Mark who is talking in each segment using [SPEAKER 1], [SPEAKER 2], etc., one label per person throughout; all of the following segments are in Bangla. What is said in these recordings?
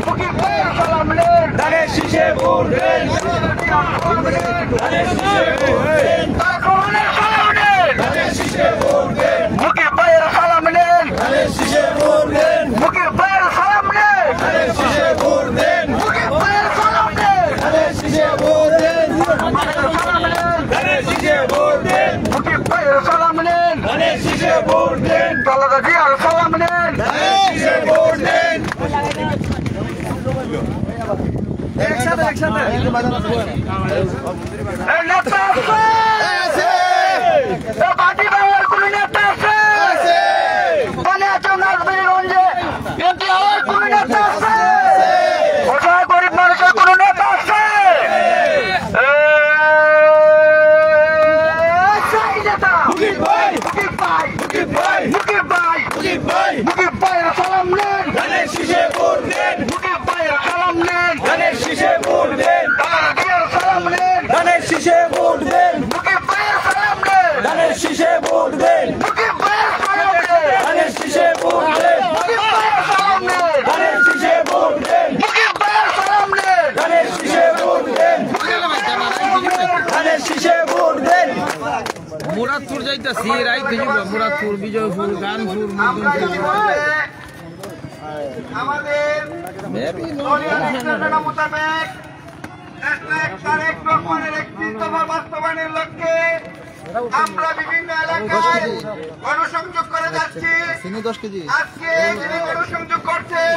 [SPEAKER 1] মুকিব ভাইয়ের সালাম নেন ধানের শীষে ভোট দেন ধানের শীষে ভোট দেন তারকমানের সালাম নেন ধানের শীষে ভোট দেন মুকিব ভাইয়ের সালাম নেন ধানের শীষে ভোট দেন মুকিব ভাইয়ের সালাম নেন ধানের শীষে ভোট দেন মুকিব ভাইয়ের সালাম নেন ধানের শীষে ভোট দেন ধানের শীষে ভোট দেন মুকিব ভাইয়ের সালাম নেন ধানের শীষে ভোট দেন তালাদা জিয়ার সালাম নেন ধানের শীষে ভোট দেন একসাথে নেতা আছে পার্টি বাংলার কোন নেতা আছে মানে আছে নাজমিরগঞ্জে এমপি হওয়ার কোন নেতা আছে অসহায় গরিব মানুষের কোন নেতা আছে মুকিব ভাই মুকিব ভাই মুকিব ভাই মুকিব ভাই মুকিব ভাই মুকিব ভাইয়ের সালাম নেন ধানের শীষে ভোট দেন মুকিব ভাইয়ের সালাম নেন ধানের শীষে ভোট দেন তালাদিয়ার সালাম নেন ধানের শীষে ভোট দেন মুকিব ভাইয়ের সালাম নেন ধানের শীষে ভোট দেন মুকিব ভাইয়ের সালাম নেন ধানের শীষে ভোট দেন মুকিব ভাইয়ের সালাম নেন ধানের শীষে ভোট দেন মুকিব ভাইয়ের সালাম নেন ধানের শীষে ভোট দেন ধানের শীষে ভোট দেন
[SPEAKER 2] মুরাদপুর যাইতাছি রাইতে যাব মুরাদপুর বিজয়পুর গানপুর
[SPEAKER 1] আমাদের মোতাবেক তারেক রহমানের 31 দফা বাস্তবায়নের লক্ষ্যে আমরা বিভিন্ন এলাকায় গণসংযোগ করে যাচ্ছি। আজকে যিনি গণসংযোগ করছেন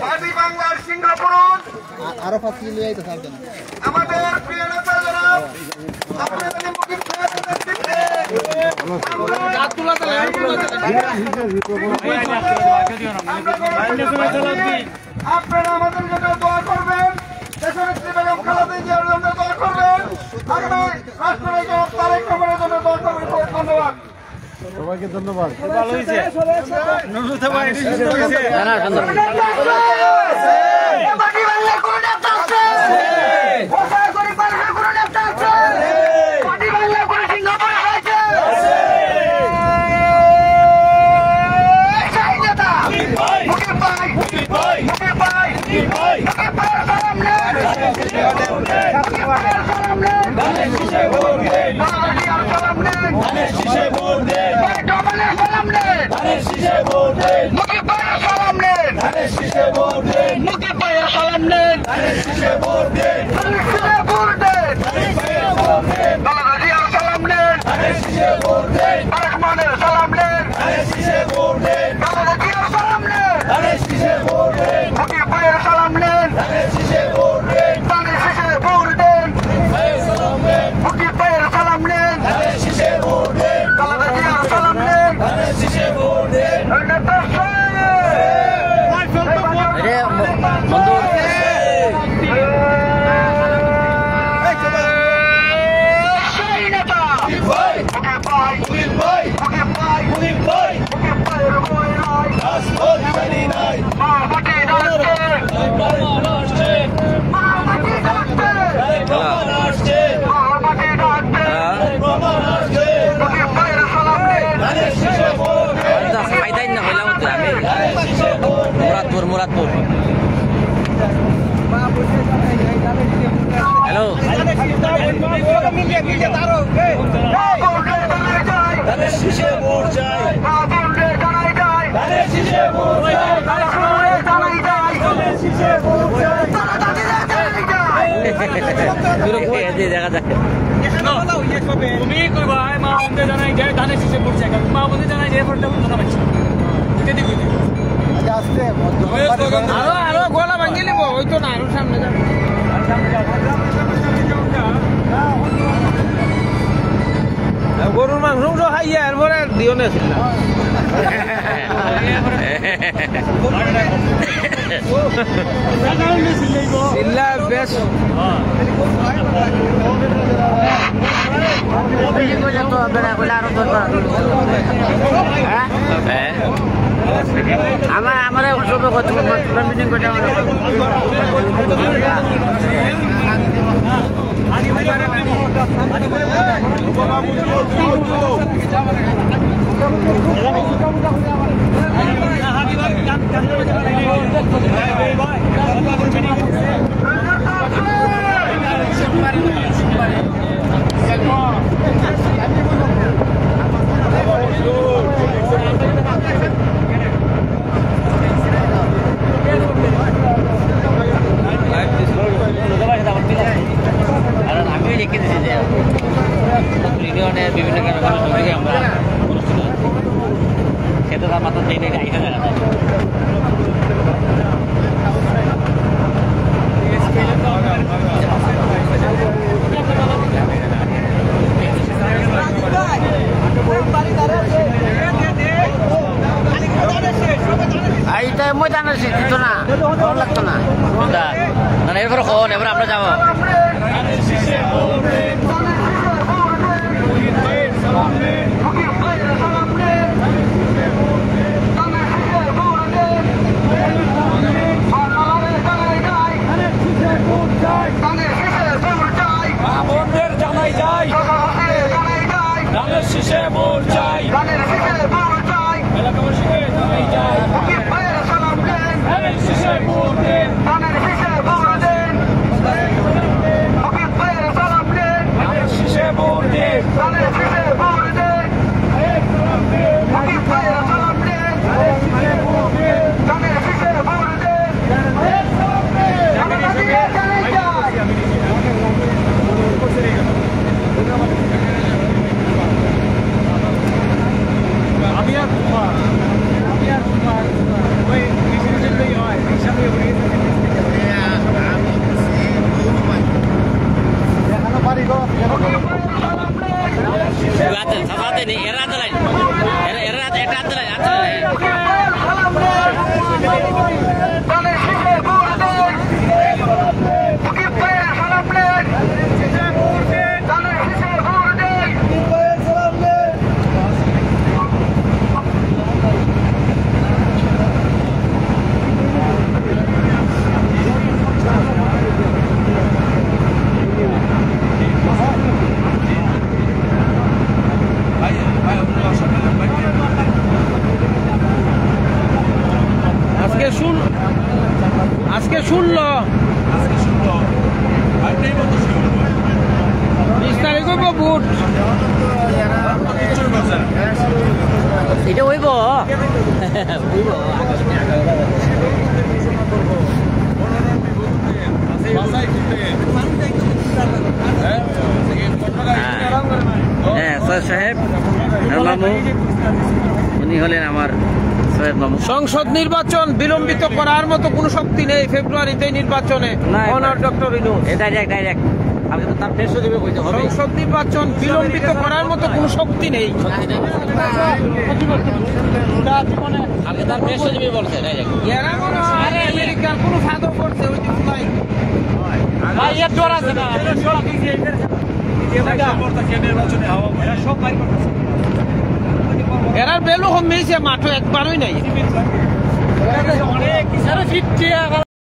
[SPEAKER 1] বাদী বাংলার সিংহপুরুষ আমাদের প্রিয় নেতা জনাব আপনারা আমাদের জন্য দোয়া করবেন, দেশনেত্রী বেগম খালেদা জিয়ার জন্য দোয়া করবেন, আগামী রাষ্ট্রনায়ক তারেক রহমানের জন্য দোয়া করবেন। ধন্যবাদ
[SPEAKER 3] সবাইকে, ধন্যবাদ।
[SPEAKER 2] ভালো হয়েছে মুরাদপুর। হ্যালো দেখা যাক
[SPEAKER 4] তুমি কইবা মা বন্ধে জানাই যায় ধানের শীষে পড়ছে মা বন্ধে জানাই যায় পড়তে কথা পাচ্ছি
[SPEAKER 2] আরো গলা ভাঙিয়ে নেবো ওই তো না আরো সামনে যাবে গরুর মাংস খাইয়া এরপরে দিও না বেশ আমার মিটিং করতে
[SPEAKER 4] আমার
[SPEAKER 2] এইটা ময়দানে দিত না, ভালো লাগতো না। না এরপর হন, এবার আমরা যাবো।
[SPEAKER 4] জানাই যাই ধানের শীষে ভোট চাই, এলাকাবাসীকে জানাই যাই ধানের শীষে ভোট দেন, ধানের শীষে ভোট দেন, ধানের শীষে ভোট দেন, ধানের শীষে ভোট দেন, ধানের শীষে ভোট দেন, ধানের শীষে ভোট দেন, আমি আর ওই ডিসিশনই হয় হিসাবে
[SPEAKER 3] এখানে বাড়ি ঘর
[SPEAKER 2] আজকে শুনলো 20 তারিখ হইব ভোট, এটা হইব সাহেব মামু, উনি হলেন আমার সংসদ নির্বাচন বিলম্বিত করার মতো কোনো শক্তি নেই। ফেব্রুয়ারিতে নির্বাচনে সংসদ নির্বাচন বিলম্বিত করার মতো কোনো শক্তি নেই। আমেরিকার কোনো ফাঁদও করছে এরার বেলু কমেছে, মাঠও একবারই নাই।